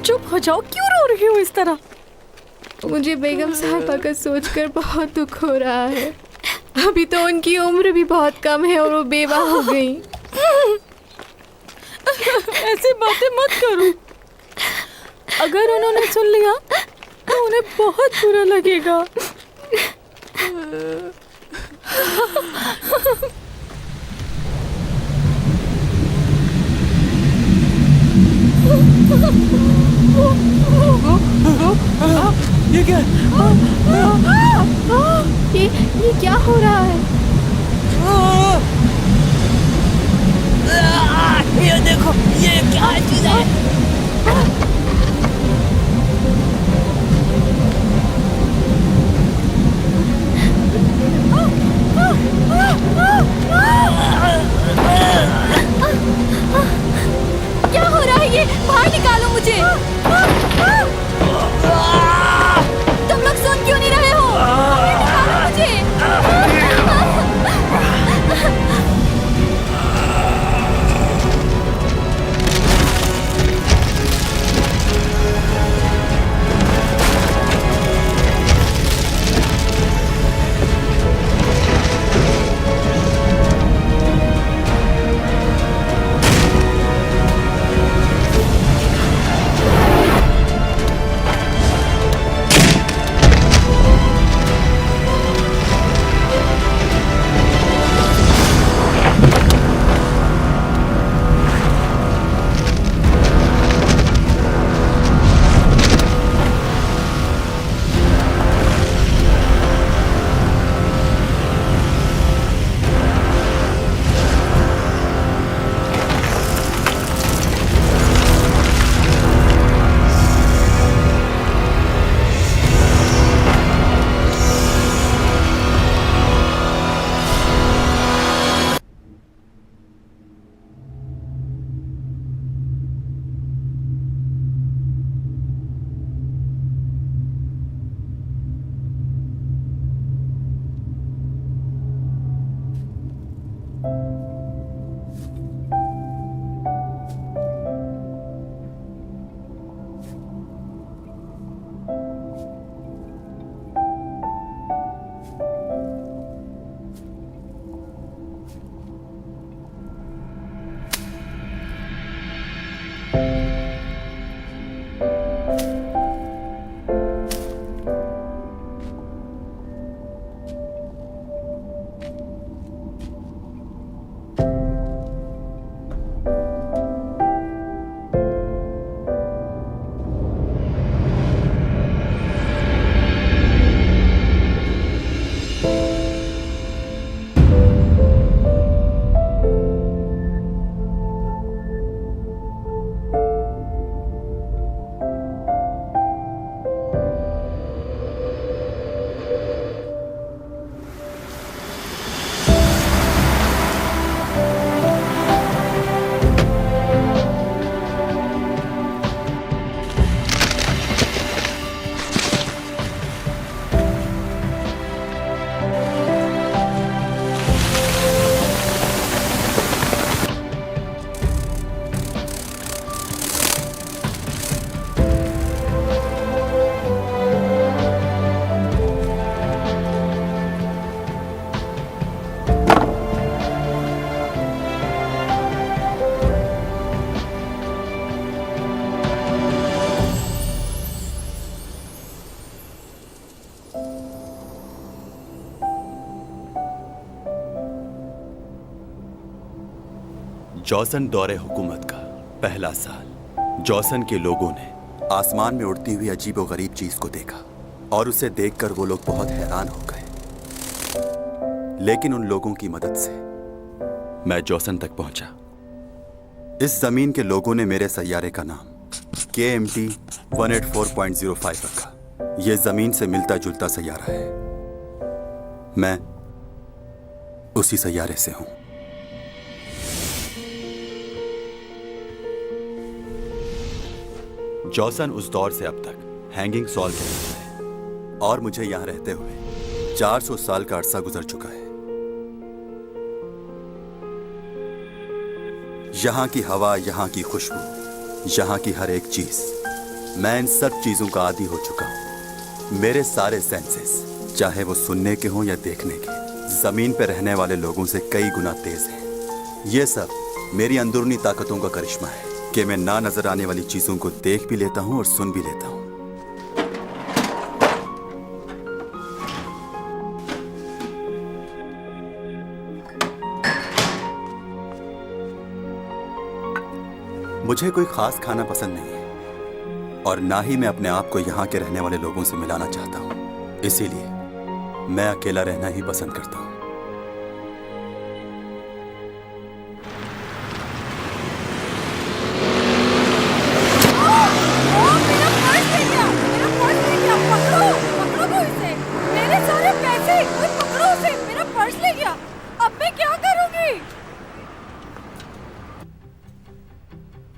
चुप हो जाओ, क्यों रो रही हो इस तरह? मुझे बेगम साहिबा का सोचकर बहुत दुख हो रहा है। अभी तो उनकी उम्र भी बहुत कम है और वो बेवा हो गई। ऐसी बातें मत करो। अगर उन्होंने सुन लिया तो उन्हें बहुत बुरा लगेगा। ये क्या ये क्या हो रहा है? ये देखो, ये क्या चीज है? क्या हो रहा है? ये बाहर निकालो मुझे। तुम लोग सुन क्यों नहीं रहे हो? बाहर निकालो मुझे। जॉसन दौरे हुकूमत का पहला साल। जॉसन के लोगों ने आसमान में उड़ती हुई अजीबोगरीब चीज को देखा और उसे देखकर वो लोग बहुत हैरान हो गए। लेकिन उन लोगों की मदद से मैं जॉसन तक पहुंचा। इस जमीन के लोगों ने मेरे सैयारे का नाम KMT 184.05 रखा। यह जमीन से मिलता जुलता सैयारा है। मैं उसी सैयारे से हूं। जॉसन उस दौर से अब तक हैंगिंग सॉल्व कहलाता है और मुझे यहां रहते हुए 400 साल का अरसा गुजर चुका है। यहां की हवा, यहां की खुशबू, यहां की हर एक चीज मैं इन सब चीजों का आदी हो चुका हूँ। मेरे सारे सेंसेस, चाहे वो सुनने के हों या देखने के, जमीन पे रहने वाले लोगों से कई गुना तेज हैं। ये सब मेरी अंदरूनी ताकतों का करिश्मा है कि मैं ना नजर आने वाली चीजों को देख भी लेता हूँ और सुन भी लेता हूँ। मुझे कोई खास खाना पसंद नहीं है और ना ही मैं अपने आप को यहाँ के रहने वाले लोगों से मिलाना चाहता हूँ। इसीलिए मैं अकेला रहना ही पसंद करता हूँ।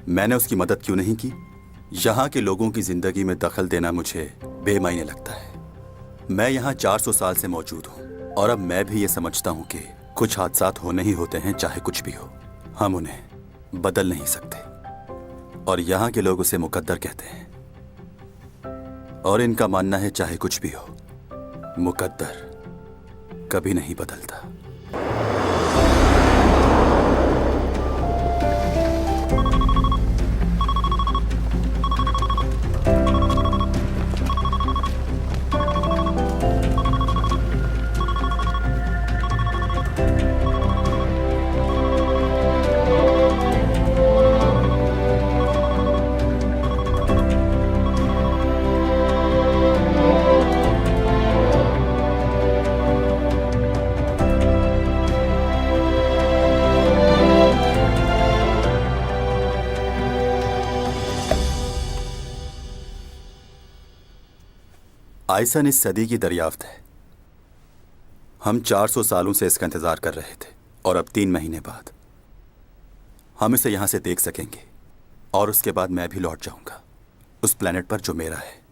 मैंने उसकी मदद क्यों नहीं की? यहाँ के लोगों की जिंदगी में दखल देना मुझे बेमायने लगता है। मैं यहाँ 400 साल से मौजूद हूँ और अब मैं भी ये समझता हूँ कि कुछ हादसात होने ही होते हैं, चाहे कुछ भी हो। हम उन्हें बदल नहीं सकते और यहाँ के लोग उसे मुकद्दर कहते हैं और इनका मानना है चाहे कुछ भी हो, मुकद्दर कभी नहीं बदलता। आइसन इस सदी की दरियाफ्त है। हम 400 सालों से इसका इंतजार कर रहे थे और अब 3 महीने बाद हम इसे यहां से देख सकेंगे और उसके बाद मैं भी लौट जाऊंगा उस प्लेनेट पर जो मेरा है।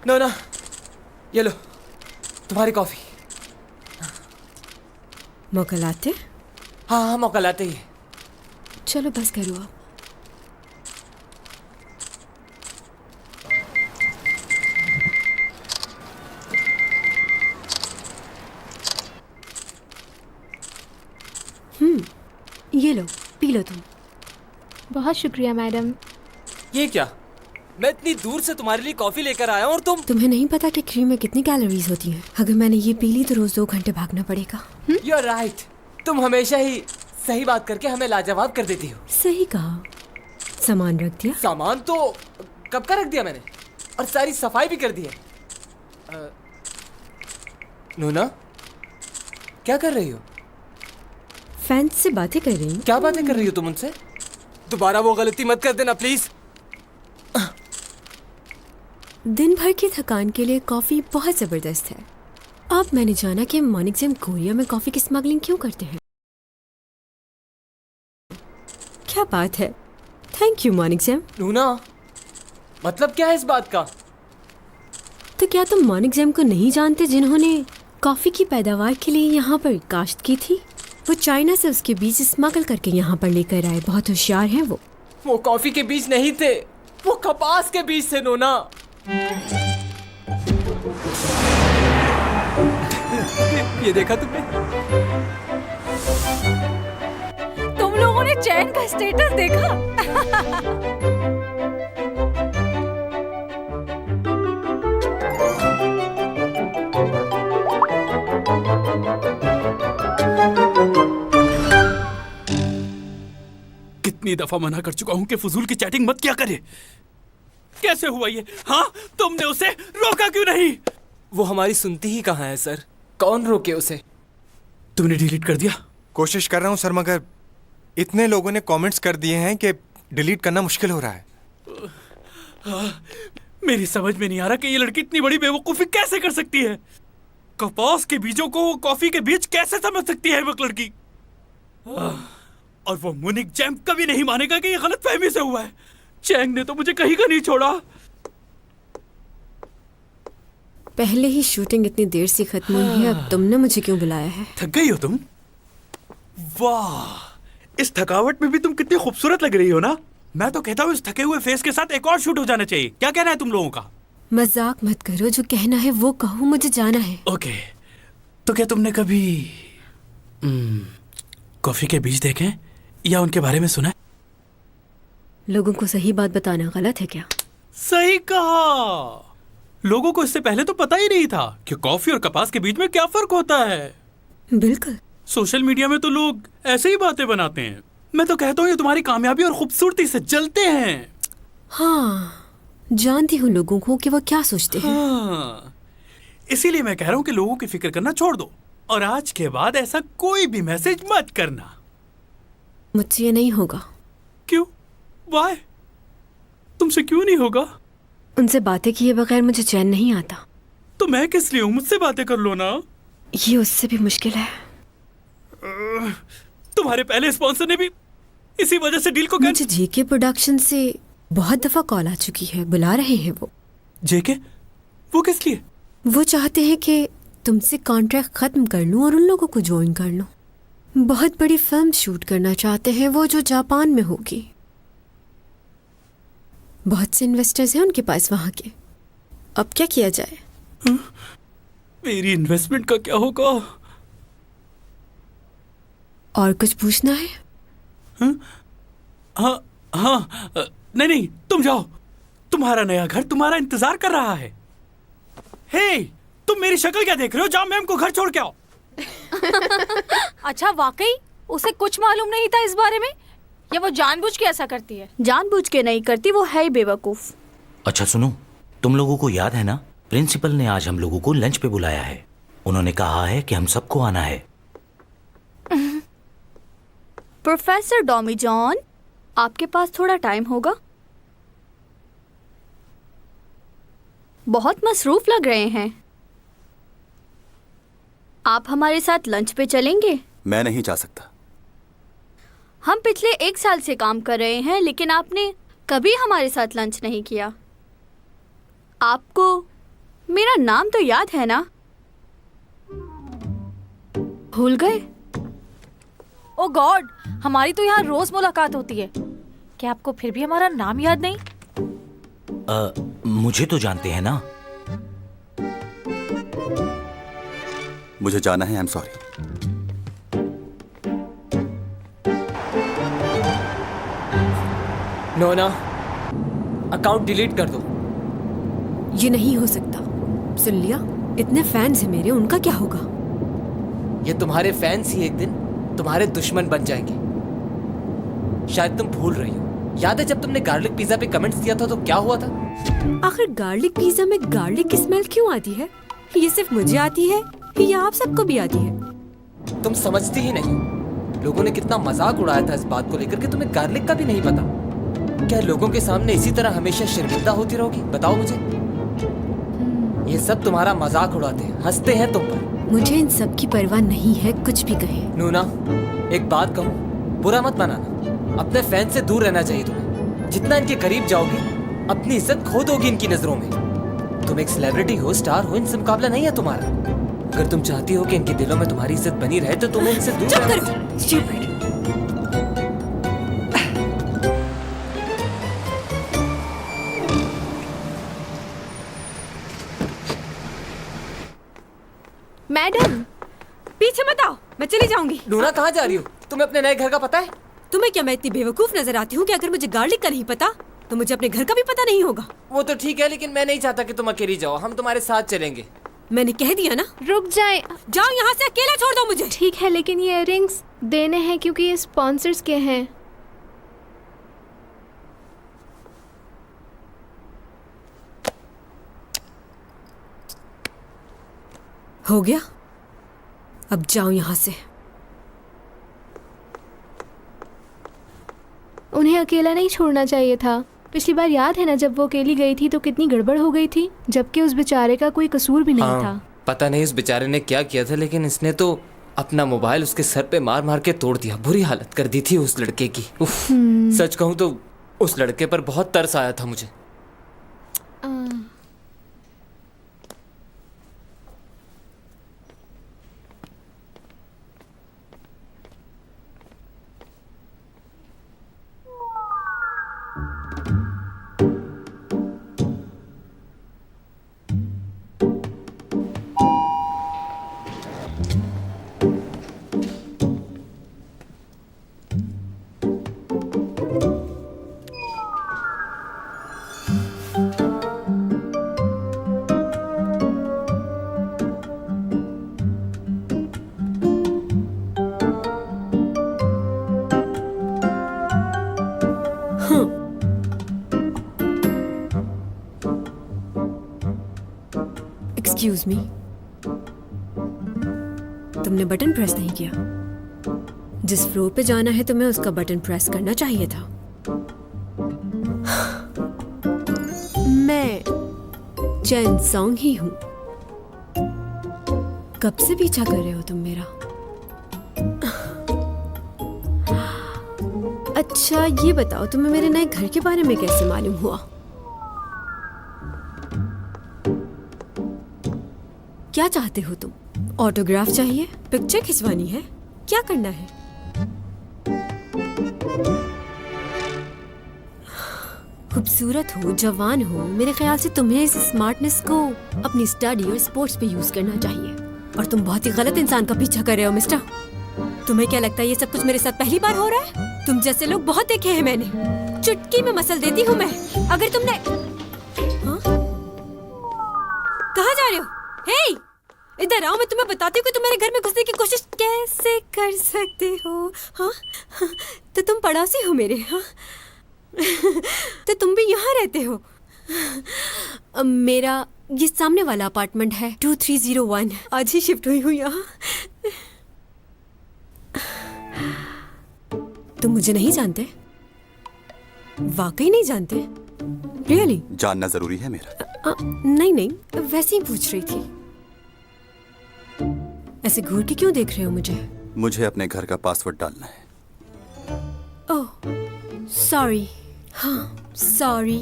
नोना, ये लो तुम्हारी कॉफी। मौका लाते? हाँ हाँ, मौका लाते ही। चलो बस करो आप। ये लो, पी लो तुम। बहुत शुक्रिया मैडम। ये क्या? मैं इतनी दूर से तुम्हारे लिए कॉफी लेकर आया हूँ और तुम। तुम्हें नहीं पता कि क्रीम में कितनी कैलोरीज होती हैं? अगर मैंने ये पी ली तो रोज 2 घंटे भागना पड़ेगा। You're right. तुम हमेशा ही सही बात करके हमें लाजवाब कर देती हो। सही कहा। सामान रख दिया? सामान तो कब का रख दिया मैंने और सारी सफाई भी कर दी है। नोना, क्या कर रही हो? फैंस से बातें कर रही हूँ। क्या बातें कर रही हो तुम उनसे? दोबारा वो गलती मत कर देना प्लीज। दिन भर की थकान के लिए कॉफी बहुत जबरदस्त है। अब मैंने जाना कि मॉनिक्सम कोरिया में कॉफी की स्मगलिंग क्यों करते हैं। क्या बात है। Thank you मॉनिक्सम। नूना, मतलब क्या है इस बात का? तो क्या तुम मॉनिक्सम को नहीं जानते जिन्होंने कॉफी की पैदावार के लिए यहाँ पर काश्त की थी? वो चाइना से उसके बीज स्मगल करके यहाँ पर लेकर आए। बहुत होशियार हैं वो। वो कॉफी के बीज नहीं थे, वो कपास के बीज थे नोना। ये देखा तुमने? तुम लोगों ने चैन का स्टेटस देखा? कितनी दफा मना कर चुका हूं कि फजूल की चैटिंग मत किया करे। कैसे हुआ ये? हाँ, तुमने उसे रोका क्यों नहीं? वो हमारी सुनती ही कहाँ है सर? कौन रोके उसे? तुमने डिलीट कर दिया? कोशिश कर रहा हूँ सर, मगर इतने लोगों ने कमेंट्स कर दिए हैं कि डिलीट करना मुश्किल हो रहा है। मेरी समझ में नहीं आ रहा कि ये लड़की इतनी बड़ी बेवकूफी कैसे कर सकती है। कपास के बीजों को कॉफी के बीज कैसे समझ सकती है वो लड़की। और वो मुनिक जैम कभी नहीं मानेगा कि ये गलतफहमी से हुआ है। चैंग ने तो मुझे कहीं का नहीं छोड़ा। पहले ही शूटिंग इतनी देर से खत्म हुई है, अब तुमने मुझे क्यों बुलाया है? थक गई हो तुम? वाह, इस थकावट में भी तुम कितनी खूबसूरत लग रही हो ना। मैं तो कहता हूँ इस थके हुए फेस के साथ एक और शूट हो जाना चाहिए। क्या कहना है तुम लोगों का? मजाक मत करो, जो कहना है वो कहो, मुझे जाना है। ओके, तो क्या तुमने कभी कॉफी के बीज देखे या उनके बारे में सुना है? लोगों को सही बात बताना गलत है क्या? सही कहा। लोगों को इससे पहले तो पता ही नहीं था कि कॉफी और कपास के बीच में क्या फर्क होता है। बिल्कुल। सोशल मीडिया में तो लोग ऐसे ही बातें बनाते हैं। मैं तो कहता हूँ ये तुम्हारी कामयाबी और खूबसूरती से जलते हैं। हाँ, जानती हूँ लोगों को कि वो क्या सोचते हैं। हाँ, इसीलिए मैं कह रहा हूँ कि लोगों की फिक्र करना छोड़ दो और आज के बाद ऐसा कोई भी मैसेज मत करना। मुझसे ये नहीं होगा। क्यों? वाई? तुमसे क्यों नहीं होगा? उनसे बातें किए बगैर मुझे चैन नहीं आता। तो मैं किस लिए हूँ? मुझसे बातें कर लो ना। ये उससे भी मुश्किल है। तुम्हारे पहले स्पॉन्सर ने भी इसी वजह से डील को मुझे जेके प्रोडक्शन से बहुत दफा कॉल आ चुकी है, बुला रहे हैं वो। जेके? वो किस लिए? वो चाहते हैं कि तुमसे कॉन्ट्रैक्ट खत्म कर लूं और उन लोगों को ज्वाइन कर लूं। बहुत बड़ी फिल्म शूट करना चाहते हैं वो, जो जापान में होगी। बहुत से इन्वेस्टर्स हैं उनके पास वहां के। अब क्या किया जाए? मेरी इन्वेस्टमेंट का क्या होगा? और कुछ पूछना है? हाँ हाँ, नहीं, तुम जाओ। तुम्हारा नया घर तुम्हारा इंतजार कर रहा है। हे, तुम मेरी शक्ल क्या देख रहे हो? जाओ मैम को घर छोड़ के आओ। अच्छा, वाकई उसे कुछ मालूम नहीं था इस बारे में, या वो जानबूझ के ऐसा करती है? जानबूझ के नहीं करती, वो है ही बेवकूफ। अच्छा सुनो, तुम लोगों को याद है ना, प्रिंसिपल ने आज हम लोगों को लंच पे बुलाया है। उन्होंने कहा है कि हम सबको आना है। प्रोफेसर डॉमी जॉन, आपके पास थोड़ा टाइम होगा? बहुत मसरूफ लग रहे हैं। आप हमारे साथ लंच पे चलेंगे? मैं नहीं जा सकता। हम पिछले 1 साल से काम कर रहे हैं, लेकिन आपने कभी हमारे साथ लंच नहीं किया। आपको मेरा नाम तो याद है ना? भूल गए? ओ गॉड, हमारी तो यहाँ रोज मुलाकात होती है। क्या आपको फिर भी हमारा नाम याद नहीं? मुझे तो जानते हैं ना। मुझे जाना है, आई एम सॉरी। नोना, अकाउंट डिलीट कर दो। ये नहीं हो सकता। सुन लिया, इतने फैंस हैं मेरे, उनका क्या होगा? ये तुम्हारे फैंस ही एक दिन तुम्हारे दुश्मन बन जाएंगे। शायद तुम भूल रही हो। याद है जब तुमने गार्लिक पिज्जा पे कमेंट्स दिया था तो क्या हुआ था? आखिर गार्लिक पिज्जा में गार्लिक की स्मेल क्यों आती है? ये सिर्फ मुझे आती है या आप सबको भी आती है? तुम समझती ही नहीं। लोगों ने कितना मजाक उड़ाया था इस बात को लेकर कि तुम्हें गार्लिक का भी नहीं पता। क्या लोगों के सामने इसी तरह हमेशा शर्मिंदा होती रहोगी? बताओ मुझे। ये सब तुम्हारा मजाक उड़ाते हैं, हंसते हैं तुम पर। मुझे इन सब की परवाह नहीं है, कुछ भी कहे। नूना, एक बात कहूँ, बुरा मत मनाना। अपने फैन से दूर रहना चाहिए तुम्हें। जितना इनके करीब जाओगी, अपनी इज्जत खो दोगी इनकी नजरों में। तुम एक सेलिब्रिटी हो, स्टार हो, इनसे मुकाबला नहीं है तुम्हारा। अगर तुम चाहती हो कि इनके दिलों में तुम्हारी इज्जत बनी रहे तो तुम्हें इनसे दूर चुप रहना करो, स्टूपिड। मैडम, पीछे मत आओ, मैं चली जाऊंगी। नूना, कहाँ जा रही हो? तुम्हें अपने नए घर का पता है? तुम्हें क्या मैं इतनी बेवकूफ नजर आती हूँ कि अगर मुझे गार्लिक का नहीं पता तो मुझे अपने घर का भी पता नहीं होगा? वो तो ठीक है, लेकिन मैं नहीं चाहता कि तुम अकेली जाओ। हम तुम्हारे साथ चलेंगे। मैंने कह दिया ना। रुक जाए। जाओ यहाँ से, अकेला छोड़ दो मुझे। ठीक है, लेकिन ये इयररिंग्स देने हैं क्योंकि ये स्पॉन्सर्स के हैं। हो गया, अब जाओ यहाँ से। उन्हें अकेला नहीं छोड़ना चाहिए था। पिछली बार याद है ना, जब वो अकेली गई थी तो कितनी गड़बड़ हो गई थी, जबकि उस बेचारे का कोई कसूर भी नहीं था। पता नहीं उस बेचारे ने क्या किया था, लेकिन इसने तो अपना मोबाइल उसके सर पे मार मार के तोड़ दिया। बुरी हालत कर दी थी उस लड़के की। उफ, सच कहूँ तो उस लड़के पर बहुत तरस आया था मुझे। एक्सक्यूज मी, तुमने बटन प्रेस नहीं किया। जिस फ्लोर पे जाना है तुम्हें उसका बटन प्रेस करना चाहिए था। मैं चैन सॉन्ग ही हूं। कब से पीछा कर रहे हो तुम मेरा? अच्छा ये बताओ, तुम्हें मेरे नए घर के बारे में कैसे मालूम हुआ? क्या चाहते हो तुम? ऑटोग्राफ चाहिए? पिक्चर खिंचवानी है? क्या करना है? खूबसूरत हो, जवान हो, मेरे ख्याल से तुम्हें इस स्मार्टनेस को अपनी स्टडी और स्पोर्ट्स पे यूज करना चाहिए। और तुम बहुत ही गलत इंसान का पीछा कर रहे हो मिस्टर। तुम्हें क्या लगता है ये सब कुछ मेरे साथ पहली बार हो रहा है? तुम जैसे लोग बहुत देखे हैं मैंने। चुटकी में मसल देती हूँ मैं। अगर तुमने हाँ? कहाँ जा रहे हो? हे, इधर आओ, मैं तुम्हें बताती हूँ कि तुम मेरे घर में घुसने की कोशिश कैसे कर सकते हो। हाँ, तो तुम पड़ोसी हो मेरे। हाँ, तो तुम भी यहाँ रहते हो। मेरा ये सामने वाला अपार्टमेंट है 2301। आज ही शिफ्ट हुई हूँ यहाँ। तुम मुझे नहीं जानते? वाकई नहीं जानते? रियली? जानना जरूरी है मेरा? नहीं नहीं, वैसे ही पूछ रही थी। ऐसे घूर के क्यों देख रहे हो मुझे? मुझे अपने घर का पासवर्ड डालना है। ओह, सॉरी। हाँ, सॉरी।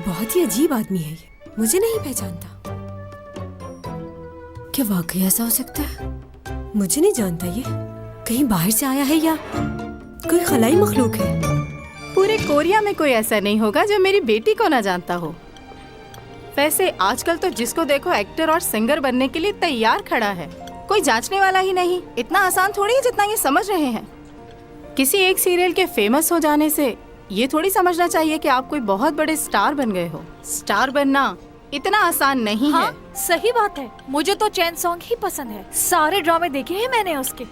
बहुत ही अजीब आदमी है ये, मुझे नहीं पहचानता। क्या वाकई ऐसा हो सकता है? मुझे नहीं जानता ये। कहीं बाहर से आया है या कोई खलाई मखलूक है? पूरे कोरिया में कोई ऐसा नहीं होगा जो मेरी बेटी को ना जानता हो। वैसे आजकल तो जिसको देखो एक्टर और सिंगर बनने के लिए तैयार खड़ा है, कोई जांचने वाला ही नहीं। इतना आसान थोड़ी है जितना ये समझ रहे हैं। किसी एक सीरियल के फेमस हो जाने से ये थोड़ी समझना चाहिए कि आप कोई बहुत बड़े स्टार बन गए हो। स्टार बनना इतना आसान नहीं है। सही बात है, मुझे तो चैन सॉन्ग ही पसंद है। सारे ड्रामे देखे हैं मैंने उसके।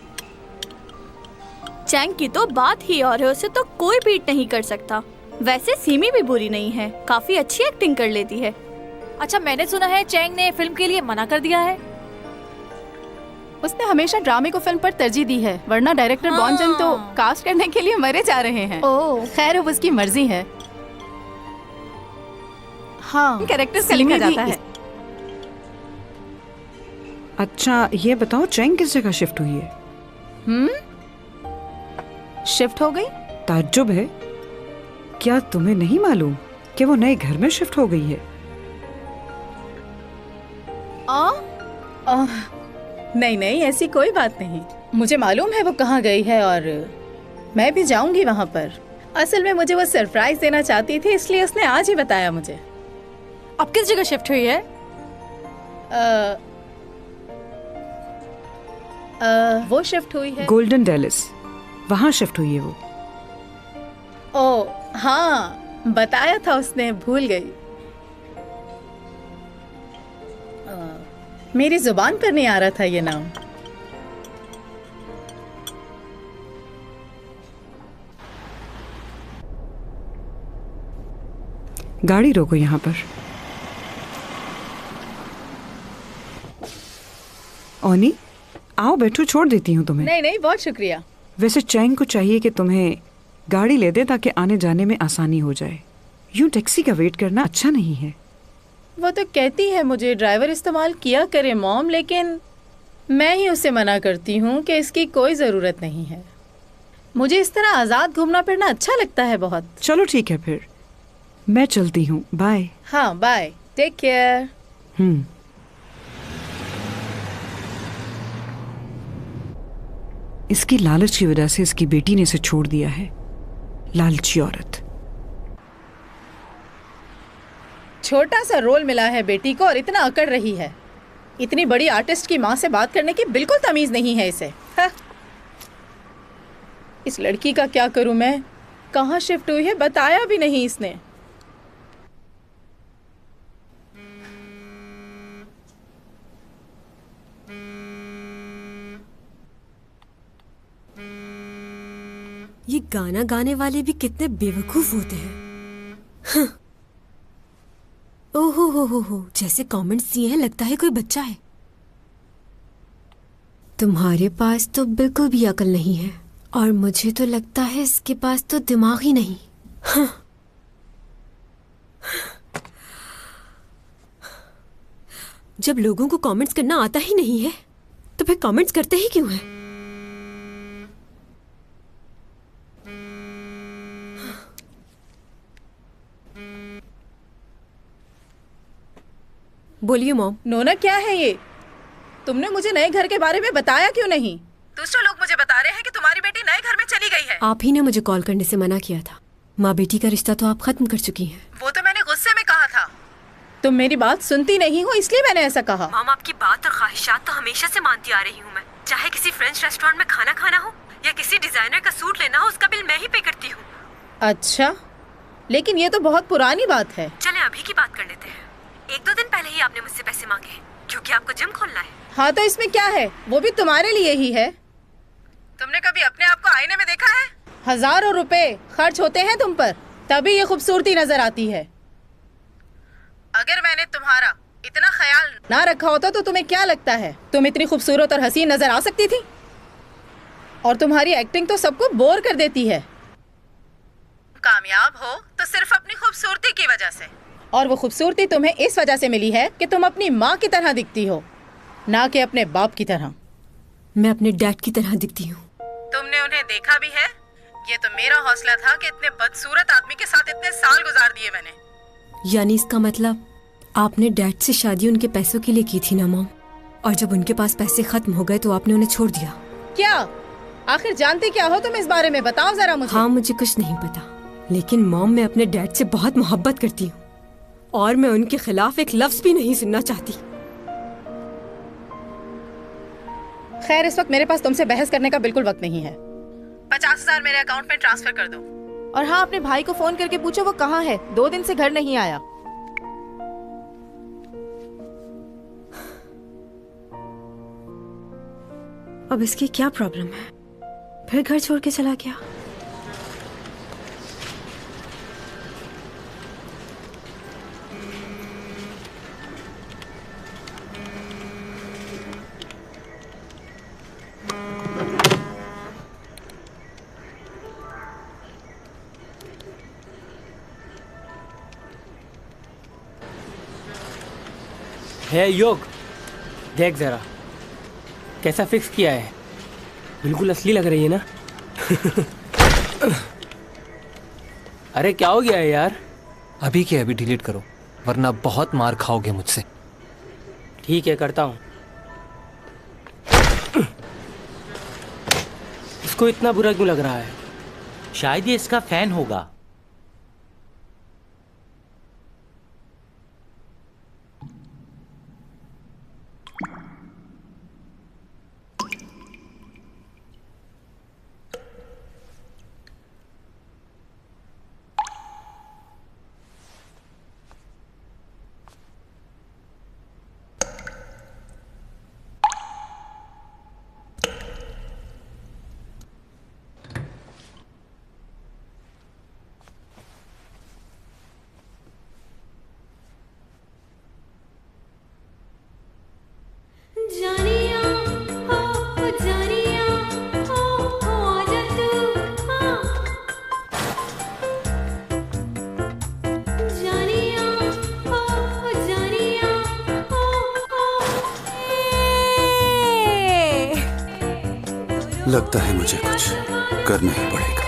चैंग की तो बात ही और है, उसे तो कोई बीट नहीं कर सकता। वैसे सीमी भी बुरी नहीं है, काफी अच्छी एक्टिंग कर लेती है। अच्छा, मैंने सुना है चैंग ने फिल्म के लिए मना कर दिया है। उसने हमेशा ड्रामे को फिल्म पर तरजीह दी है, वरना डायरेक्टर बॉन जन तो कास्ट करने के लिए मरे जा रहे हैं। ओह, खैर अब उसकी मर्जी है। हाँ, कैरेक्टर्स का लिखा जाता है। अच्छा ये बताओ, चैंग किस जगह शिफ्ट हुई है? शिफ्ट हो गई? ताज्जुब है, क्या तुम्हें नहीं मालूम कि वो नए घर में शिफ्ट हो गई है? नहीं नहीं, ऐसी कोई बात नहीं। मुझे मालूम है वो कहाँ गई है और मैं भी जाऊंगी वहाँ पर। असल में मुझे वो सरप्राइज देना चाहती थी, इसलिए उसने आज ही बताया मुझे। अब किस जगह शिफ्ट हुई है? वो शिफ्ट हुई है गोल्डन डेलिस, वहाँ शिफ्ट हुई है वो। ओह हाँ, बताया था उसने, भूल गई। मेरी जुबान पर नहीं आ रहा था ये नाम। गाड़ी रोको यहाँ पर। ओनी, आओ बैठो, छोड़ देती हूँ तुम्हें। नहीं नहीं, बहुत शुक्रिया। वैसे चैंग को चाहिए कि तुम्हें गाड़ी ले दे ताकि आने जाने में आसानी हो जाए। यूं टैक्सी का वेट करना अच्छा नहीं है। वो तो कहती है मुझे ड्राइवर इस्तेमाल किया करे मॉम, लेकिन मैं ही उसे मना करती हूँ कि इसकी कोई ज़रूरत नहीं है। मुझे इस तरह आज़ाद घूमना फिरना अच्छा लगता है बहुत। चलो ठीक है फिर, मैं चलती हूँ, बाय। हाँ बाय, टेक केयर। इसकी लालच की वजह से इसकी बेटी ने इसे छोड़ दिया है। लालची औरत। छोटा सा रोल मिला है बेटी को और इतना अकड़ रही है। इतनी बड़ी आर्टिस्ट की माँ से बात करने की बिल्कुल तमीज नहीं है इसे। हाँ। इस लड़की का क्या करूं मैं? कहाँ शिफ्ट हुई है बताया भी नहीं इसने। ये गाना गाने वाले भी कितने बेवकूफ होते हैं। हाँ। ओहो हो, जैसे कमेंट्स दिए हैं लगता है कोई बच्चा है। तुम्हारे पास तो बिल्कुल भी अकल नहीं है और मुझे तो लगता है इसके पास तो दिमाग ही नहीं। हाँ। जब लोगों को कमेंट्स करना आता ही नहीं है तो फिर कमेंट्स करते ही क्यों हैं? बोलिए मॉम। नोना, क्या है ये? तुमने मुझे नए घर के बारे में बताया क्यों नहीं? दूसरे लोग मुझे बता रहे हैं कि तुम्हारी बेटी नए घर में चली गई है। आप ही ने मुझे कॉल करने से मना किया था। माँ बेटी का रिश्ता तो आप खत्म कर चुकी हैं। वो तो मैंने गुस्से में कहा था। तुम मेरी बात सुनती नहीं हो इसलिए मैंने ऐसा कहा। मॉम, आपकी बात और ख्वाहिशात तो हमेशा से मानती आ रही हूँ मैं। चाहे किसी फ्रेंच रेस्टोरेंट में खाना खाना हो या किसी डिजाइनर का सूट लेना हो, उसका बिल मैं ही पे करती हूँ। अच्छा, लेकिन ये तो बहुत पुरानी बात है। चले अभी की बात कर लेते हैं। 1-2 दिन पहले ही आपने मुझसे पैसे मांगे हैं क्योंकि आपको जिम खोलना है। हाँ तो इसमें क्या है, वो भी तुम्हारे लिए ही है। तुमने कभी अपने आप को आईने में देखा है? हजारों रुपए खर्च होते हैं तुम पर, तभी ये खूबसूरती नजर आती है। अगर मैंने तुम्हारा इतना ख्याल ना रखा होता तो तुम्हें क्या लगता है तुम इतनी खूबसूरत और हसीन नजर आ सकती थी? और तुम्हारी एक्टिंग तो सबको बोर कर देती है। कामयाब हो तो सिर्फ अपनी खूबसूरती की वजह से, और वो खूबसूरती तुम्हें इस वजह से मिली है कि तुम अपनी माँ की तरह दिखती हो, ना कि अपने बाप की तरह। मैं अपने डैड की तरह दिखती हूँ। तुमने उन्हें देखा भी है? ये तो मेरा हौसला था कि इतने बदसूरत आदमी के साथ इतने साल गुजार दिए मैंने। यानी इसका मतलब आपने डैड से शादी उनके पैसों के लिए की थी ना मॉम, और जब उनके पास पैसे खत्म हो गए तो आपने उन्हें छोड़ दिया। क्या आखिर जानती क्या हो तुम इस बारे में? बताओ जरा मुझे। हाँ, मुझे कुछ नहीं पता, लेकिन मॉम मैं अपने डैड से बहुत मोहब्बत करती हूँ और मैं उनके खिलाफ एक लफ्ज भी नहीं सुनना चाहती। खैर, इस वक्त मेरे पास तुमसे बहस करने का बिल्कुल वक्त नहीं है। 50,000 मेरे अकाउंट में ट्रांसफर कर दो। और हाँ, अपने भाई को फोन करके पूछो वो कहाँ है, 2 दिन से घर नहीं आया। अब इसकी क्या प्रॉब्लम है? फिर घर छोड़ के चला गया। है योग, देख जरा कैसा फिक्स किया है। बिल्कुल असली लग रही है ना? अरे क्या हो गया है यार? अभी के अभी डिलीट करो वरना बहुत मार खाओगे मुझसे। ठीक है, करता हूँ। इसको इतना बुरा क्यों लग रहा है? शायद ये इसका फैन होगा। लगता है मुझे कुछ करना ही पड़ेगा।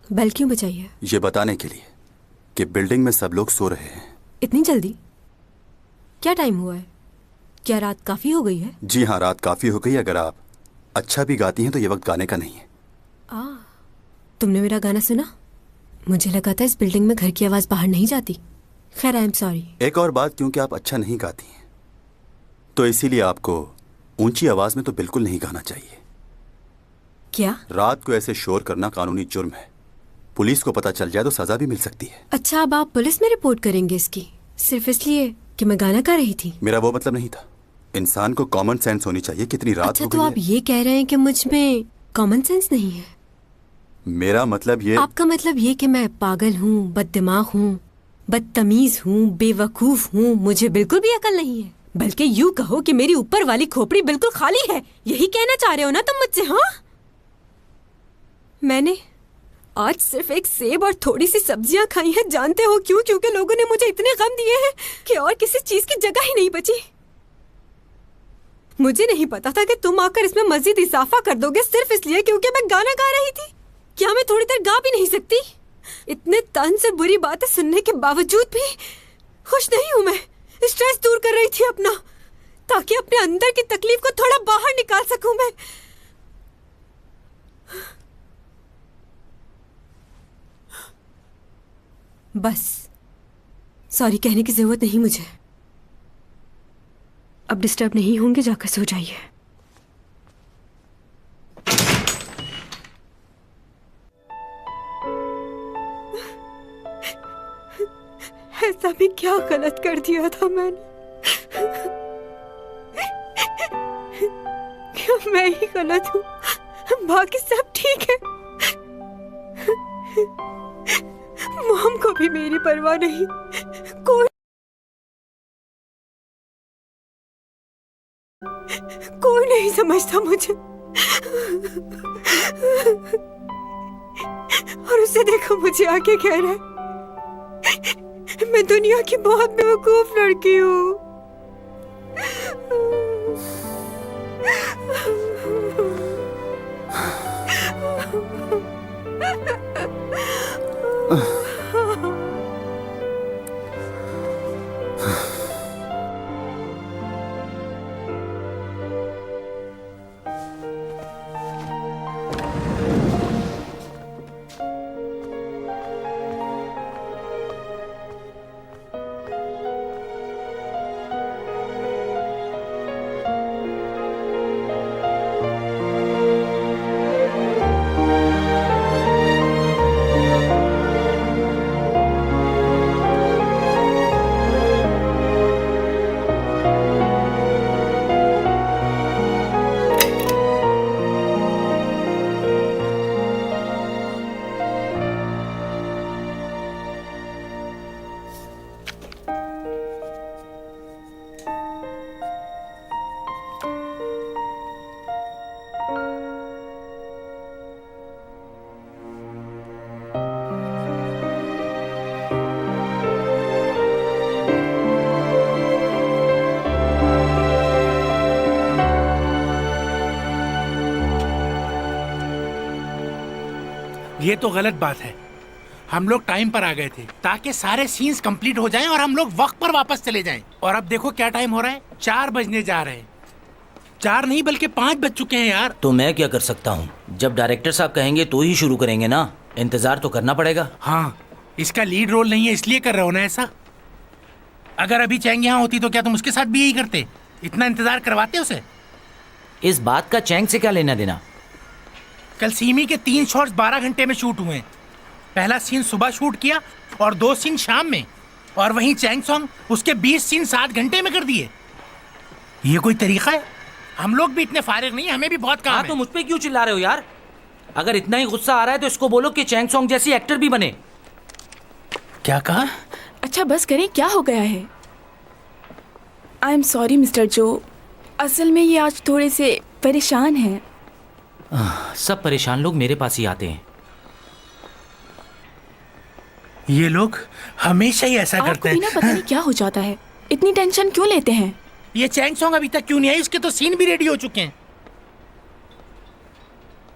बेल क्यों बजाई है? ये बताने के लिए कि बिल्डिंग में सब लोग सो रहे हैं। इतनी जल्दी? क्या टाइम हुआ है? क्या रात काफी हो गई है? जी हाँ, रात काफी हो गई। अगर आप अच्छा भी गाती हैं तो ये वक्त गाने का नहीं है। तुमने मेरा गाना सुना? मुझे लगा था इस बिल्डिंग में घर की आवाज बाहर नहीं जाती। खैर, आई एम सॉरी। एक और बात, क्योंकि आप अच्छा नहीं गाती हैं तो इसीलिए आपको ऊंची आवाज में तो बिल्कुल नहीं गाना चाहिए। क्या? रात को ऐसे शोर करना कानूनी जुर्म है। पुलिस को पता चल जाए तो सजा भी मिल सकती है। अच्छा, अब आप पुलिस में रिपोर्ट करेंगे इसकी, सिर्फ इसलिए कि मैं गाना गा रही थी? मेरा वो मतलब नहीं था। इंसान को कॉमन सेंस होनी चाहिए। कितनी रात अच्छा, हो तो गई आप ये कह रहे हैं कि मुझ में कॉमन सेंस नहीं है? मेरा मतलब ये। आपका मतलब ये कि मैं पागल हूँ, बददिमाग हूँ, बदतमीज हूँ, बेवकूफ हूँ, मुझे बिल्कुल भी अकल नहीं है। बल्कि यूँ कहो कि मेरी ऊपर वाली खोपड़ी बिल्कुल खाली है। यही कहना चाह रहे हो ना तुम मुझसे? हाँ, मैंने आज सिर्फ एक सेब और थोड़ी सी सब्जियां खाई हैं। जानते हो क्यों? क्योंकि लोगों ने मुझे इतने गम दिए हैं कि और किसी चीज की जगह ही नहीं बची। मुझे नहीं पता था कि तुम आकर इसमें मजीद इजाफा कर दोगे सिर्फ इसलिए क्योंकि मैं गाना गा रही थी। क्या मैं थोड़ी देर गा भी नहीं सकती? इतने तन से बुरी बातें सुनने के बावजूद भी खुश नहीं हूं मैं। स्ट्रेस दूर कर रही थी अपना, ताकि अपने अंदर की तकलीफ को थोड़ा बाहर निकाल सकूं मैं। बस सॉरी कहने की जरूरत नहीं मुझे। अब डिस्टर्ब नहीं होंगे, जाकर सो जाइए। ऐसा भी क्या गलत कर दिया था मैंने? क्या मैं ही गलत हूँ? बाकी सब ठीक है। मॉम को भी मेरी परवाह नहीं। कोई नहीं समझता मुझे। और उसे देखो मुझे आके कह रहा है मैं दुनिया की बहुत बेवकूफ लड़की हूँ। ये तो गलत बात है। हम लोग टाइम पर आ गए थे ताकि सारे सीन्स कंप्लीट हो जाएं और हम लोग वक्त पर वापस चले जाएं। और अब देखो क्या टाइम हो रहा है, 4 बजने जा रहे हैं। 4 नहीं बल्कि 5 बज चुके हैं यार। तो मैं क्या कर सकता हूँ? जब डायरेक्टर साहब कहेंगे तो ही शुरू करेंगे ना। इंतजार तो करना पड़ेगा। हाँ, इसका लीड रोल नहीं है इसलिए कर रहे हो ना ऐसा। अगर अभी चैंग यहाँ होती तो क्या तुम उसके साथ भी यही करते? इतना इंतजार करवाते उसे? इस बात का चैंग से क्या लेना देना? कल सीमी के 3 शॉट्स 12 घंटे में शूट हुए। पहला सीन सुबह शूट किया और 2 सीन शाम में, और वहीं चैंग सॉन्ग उसके 20 सीन 7 घंटे में कर दिए। ये कोई तरीका है? हम लोग भी इतने फारिग नहीं, हमें भी बहुत काम है। तो मुझ पे क्यों चिल्ला रहे हो यार? अगर इतना ही गुस्सा आ रहा है तो इसको बोलो कि चैंग सॉन्ग जैसी एक्टर भी बने। क्या कहा? अच्छा बस करें, क्या हो गया है? आई एम सॉरी मिस्टर जो, असल में ये आज थोड़े से परेशान हैं। सब परेशान लोग मेरे पास ही आते हैं। ये लोग हमेशा ही ऐसा आपको करते भी ना हैं। पता नहीं क्या हो जाता है, इतनी टेंशन क्यों लेते हैं? ये चैंग सॉन्ग अभी तक क्यों नहीं आई? इसके तो सीन भी रेडी हो चुके हैं।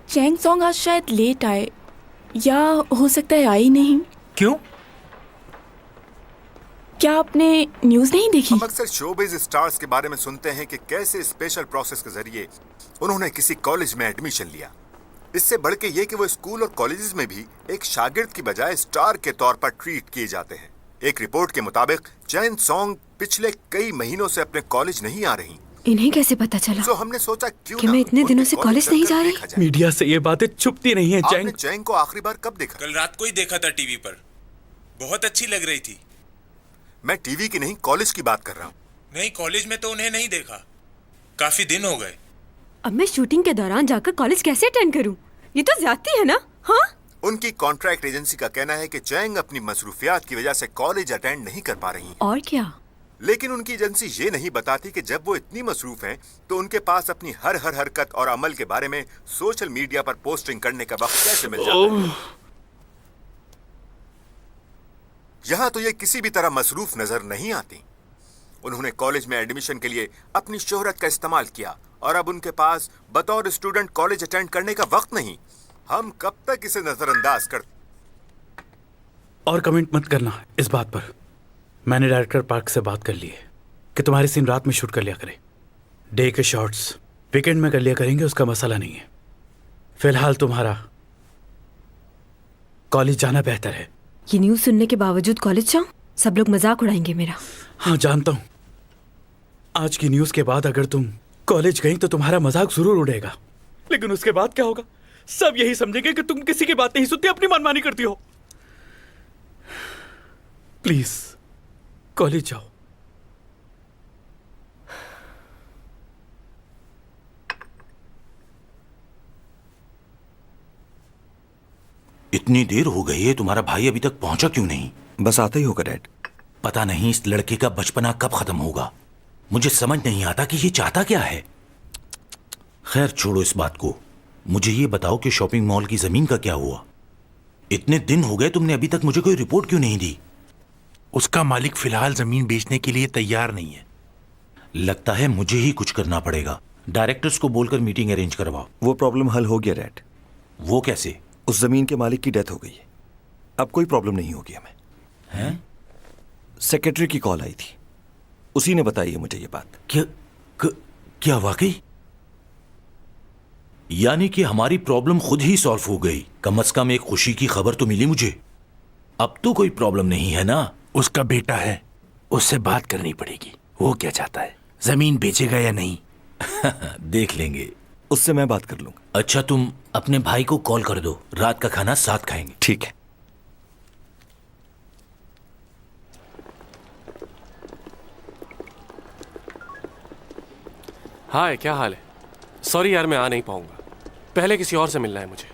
चैंग सॉन्ग आज शायद लेट आए, या हो सकता है आई नहीं। क्यों? क्या आपने न्यूज़ नहीं देखी? हम अक्सर शोबिज स्टार्स के बारे में सुनते हैं कि कैसे स्पेशल प्रोसेस के जरिए उन्होंने किसी कॉलेज में एडमिशन लिया। इससे बढ़ के ये कि वो स्कूल और कॉलेजेस में भी एक शागिर्द की बजाय स्टार के तौर पर ट्रीट किए जाते हैं। एक रिपोर्ट के मुताबिक चैन सॉन्ग पिछले कई महीनों से अपने कॉलेज नहीं आ रही। इन्हें कैसे पता चला? तो हमने सोचा क्यों कि मैं इतने दिनों से कॉलेज नहीं जा रही। मीडिया से ये बातें छुपती नहीं है। आपने चैंग को आखिरी बार कब देखा? कल रात को ही देखा था टीवी पर, बहुत अच्छी लग रही थी। मैं टीवी की नहीं, कॉलेज की बात कर रहा हूँ। नहीं, कॉलेज में तो उन्हें नहीं देखा, काफी दिन हो गए। अब मैं शूटिंग के दौरान जाकर कॉलेज कैसे अटेंड करूं? ये तो ज्यादती है ना? हाँ? उनकी कॉन्ट्रैक्ट एजेंसी का कहना है कि चैंग अपनी मसरूफियात की वजह से कॉलेज अटेंड नहीं कर पा रही हैं। और क्या? लेकिन उनकी एजेंसी ये नहीं बताती कि जब वो इतनी मसरूफ हैं, तो उनके पास अपनी हर हरकत और अमल के बारे में सोशल मीडिया पर पोस्टिंग करने का वक्त कैसे मिल जाता है। यहाँ तो ये किसी भी तरह मसरूफ नजर नहीं आती। उन्होंने कॉलेज में एडमिशन के लिए अपनी शोहरत का इस्तेमाल किया और अब उनके पास बतौर स्टूडेंट कॉलेज अटेंड करने का वक्त नहीं। हम कब तक इसे नजरअंदाज कर। और कमेंट मत करना इस बात पर। मैंने डायरेक्टर पार्क से बात कर ली है कि तुम्हारे सीन रात में शूट कर लिया करें। डे के शॉट्स वीकेंड में कर लिया करेंगे, उसका मसला नहीं है। फिलहाल तुम्हारा कॉलेज जाना बेहतर है। ये न्यूज़ सुनने के बावजूद कॉलेज जाऊं? सब लोग मजाक उड़ाएंगे मेरा। हाँ जानता हूँ। आज की न्यूज़ के बाद अगर तुम कॉलेज गई तो तुम्हारा मजाक जरूर उड़ेगा, लेकिन उसके बाद क्या होगा? सब यही समझेंगे कि तुम किसी की बात नहीं सुनती, अपनी मनमानी करती हो। प्लीज कॉलेज जाओ। इतनी देर हो गई है, तुम्हारा भाई अभी तक पहुंचा क्यों नहीं? बस आता ही होगा डैड। पता नहीं इस लड़के का बचपना कब खत्म होगा। मुझे समझ नहीं आता कि ये चाहता क्या है। खैर छोड़ो इस बात को। मुझे ये बताओ कि शॉपिंग मॉल की जमीन का क्या हुआ? इतने दिन हो गए, तुमने अभी तक मुझे कोई रिपोर्ट क्यों नहीं दी? उसका मालिक फिलहाल जमीन बेचने के लिए तैयार नहीं है। लगता है मुझे ही कुछ करना पड़ेगा। डायरेक्टर्स को बोलकर मीटिंग अरेंज करवाओ। वो प्रॉब्लम हल हो गया डैड। वो कैसे? उस जमीन के मालिक की डेथ हो गई है, अब कोई प्रॉब्लम नहीं होगी हमें। हैं? सेक्रेटरी की कॉल आई थी, उसी ने बताई है मुझे ये बात। क्या वाकई? यानी कि हमारी प्रॉब्लम खुद ही सॉल्व हो गई। कम से कम एक खुशी की खबर तो मिली मुझे। अब तो कोई प्रॉब्लम नहीं है ना? उसका बेटा है, उससे बात करनी पड़ेगी। वो क्या चाहता है, जमीन बेचेगा या नहीं? देख लेंगे, उससे मैं बात कर लूंगा। अच्छा तुम अपने भाई को कॉल कर दो, रात का खाना साथ खाएंगे। ठीक है। हाय, क्या हाल है? सॉरी यार, मैं आ नहीं पाऊंगा। पहले किसी और से मिलना है मुझे।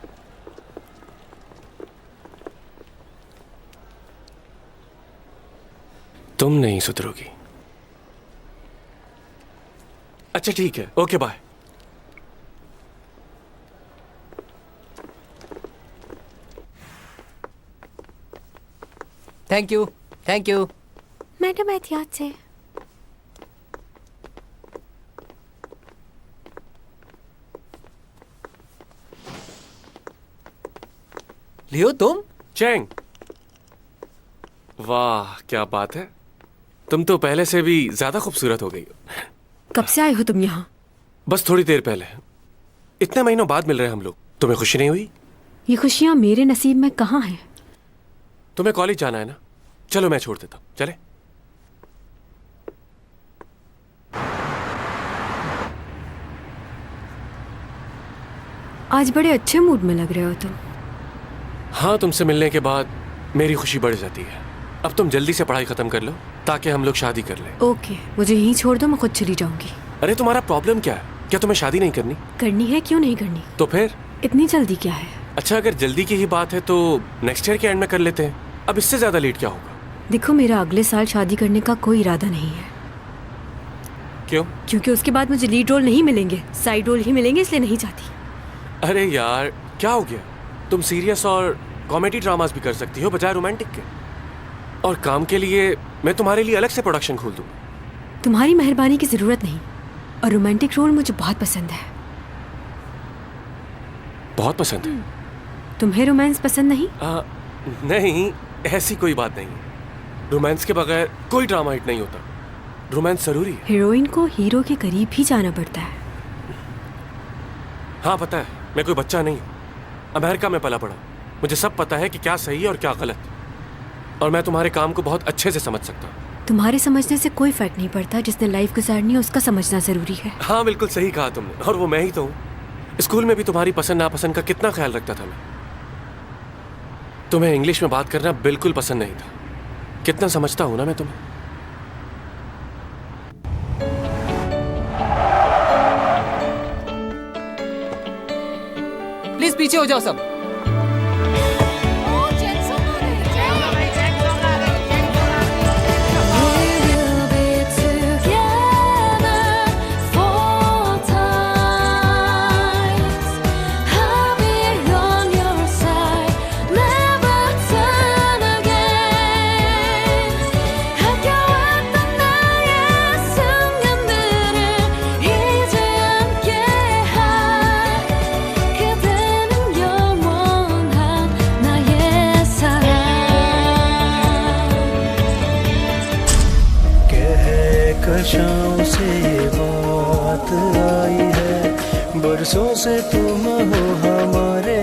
तुम नहीं सुधरोगी। अच्छा ठीक है, okay bye. Thank you, thank you. Madam एहतियात से। लियो तुम? चैंग, वाह क्या बात है। तुम तो पहले से भी ज्यादा खूबसूरत हो गई हो। कब से आए हो तुम यहाँ? बस थोड़ी देर पहले। इतने महीनों बाद मिल रहे हैं हम लोग। तुम्हें खुशी नहीं हुई? ये खुशियाँ मेरे नसीब में कहाँ हैं? तुम्हें कॉलेज जाना है ना? चलो मैं छोड़ देता हूँ, चले? आज बड़े अच्छे मूड में लग रहे हो तुम। हाँ, तुमसे मिलने के बाद मेरी खुशी बढ़ जाती है। अब तुम जल्दी से पढ़ाई खत्म कर लो ताकि हम लोग शादी कर लें। ओके, मुझे यहीं छोड़ दो, मैं खुद चली जाऊंगी। अरे तुम्हारा प्रॉब्लम क्या है? क्या तुम्हें शादी नहीं करनी? करनी है, क्यों नहीं करनी? तो फिर इतनी जल्दी क्या है? अच्छा, अगर जल्दी की ही बात है तो नेक्स्ट ईयर के एंड में कर लेते हैं। अब इससे ज्यादा लेट क्या होगा? देखो, मेरा अगले साल शादी करने का कोई इरादा नहीं है। क्यों? क्योंकि उसके बाद मुझे लीड रोल नहीं मिलेंगे, साइड रोल ही मिलेंगे, इसलिए नहीं चाहती। अरे यार क्या हो गया? तुम सीरियस और कॉमेडी ड्रामास भी कर सकती हो बजाय रोमांटिक के। और काम के लिए मैं तुम्हारे लिए अलग से प्रोडक्शन खोल दूँ। तुम्हारी मेहरबानी की जरूरत नहीं, और रोमांटिक रोल मुझे बहुत पसंद है। बहुत पसंद है? तुम्हें रोमांस पसंद नहीं? नहीं, ऐसी कोई बात नहीं। रोमांस के बगैर कोई ड्रामा हिट नहीं होता। रोमांस जरूरी है। हीरोइन को हीरो के करीब ही जाना पड़ता है। हाँ पता है, मैं कोई बच्चा नहीं हूँ। अमेरिका में पला पड़ा, मुझे सब पता है कि क्या सही है और क्या गलत। और मैं तुम्हारे काम को बहुत अच्छे से समझ सकता हूँ। तुम्हारे समझने से कोई फर्क नहीं पड़ता, जिसने लाइफ गुजारनी है उसका समझना जरूरी है। हाँ बिल्कुल सही कहा तुमने, और वो मैं ही तो हूँ। स्कूल में भी तुम्हारी पसंद नापसंद का कितना ख्याल रखता था मैं। तुम्हें इंग्लिश में बात करना बिल्कुल पसंद नहीं था। कितना समझता हूँ ना मैं तुम्हें। प्लीज पीछे हो जाओ सब। कशाओं से बात आई है, बरसों से तुम हो हमारे